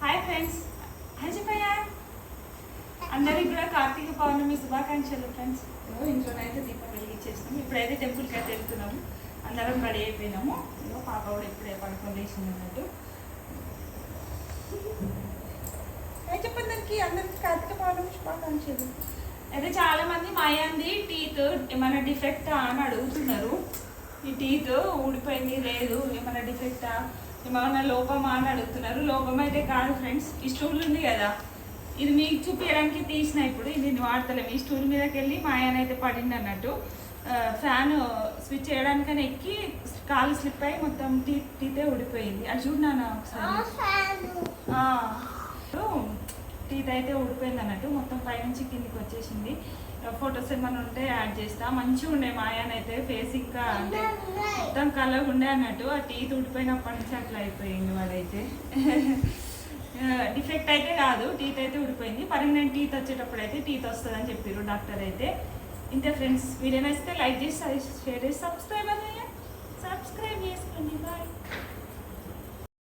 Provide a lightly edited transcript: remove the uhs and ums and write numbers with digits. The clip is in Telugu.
Hi friends, hi చెప్పయ్యా. అందరికి కూడా కార్తీక పౌర్ణమి శుభాకాంక్షలు ఫ్రెండ్స్. ఇంట్లోనైతే దీపం వెలిగించేస్తాము. ఇప్పుడైతే టెంపుల్కి అయితే వెళ్తున్నాము. అందరం రెడీ అయిపోయినాము. ఇదో పాప కూడా ఇప్పుడే పడుకొని లేచింది అన్నట్టు. చెప్పండి దానికి అందరికి కార్తీక పౌర్ణమి శుభాకాంక్షలు. అయితే చాలా మంది మాయాంది టీత్ ఏమైనా డిఫెక్టా అని అడుగుతున్నారు. ఈ టీత్ ఊడిపోయింది లేదు, ఏమైనా డిఫెక్టా, ఏమైనా లోపమా అని అడుగుతున్నారు. లోపం అయితే కాదు ఫ్రెండ్స్. ఈ స్టూల్ ఉంది కదా, ఇది మీకు చూపించడానికి తీసిన. ఇప్పుడు ఇది వాడతలేము. ఈ స్టూల్ మీదకి వెళ్ళి మా ఆయన అయితే పడింది అన్నట్టు. ఫ్యాన్ స్విచ్ చేయడానికని ఎక్కి కాలు స్లిప్ అయ్యి మొత్తం టీతే ఊడిపోయింది. అది చూడనా ఒకసారి. టీత్ అయితే ఊడిపోయింది అన్నట్టు. మొత్తం పైనుంచి కిందికి వచ్చేసింది. ఫొటోస్ ఏమైనా ఉంటే యాడ్ చేస్తా. మంచిగా ఉండే మా ఆయన అయితే ఫేస్ ఇంకా అంటే మొత్తం కలగా ఉండే అన్నట్టు. ఆ టీత్ ఊడిపోయినప్పటి నుంచి అట్లా అయిపోయింది వాడైతే. డిఫెక్ట్ అయితే కాదు, టీత్ అయితే ఊడిపోయింది. పర్మనెంట్ టీత్ వచ్చేటప్పుడు అయితే టీత్ వస్తుందని చెప్పారు డాక్టర్ అయితే. ఇంతే ఫ్రెండ్స్, వీడియో నచ్చితే లైక్ చేసి షేర్ చేసి సబ్స్క్రైబ్ అయ్యా.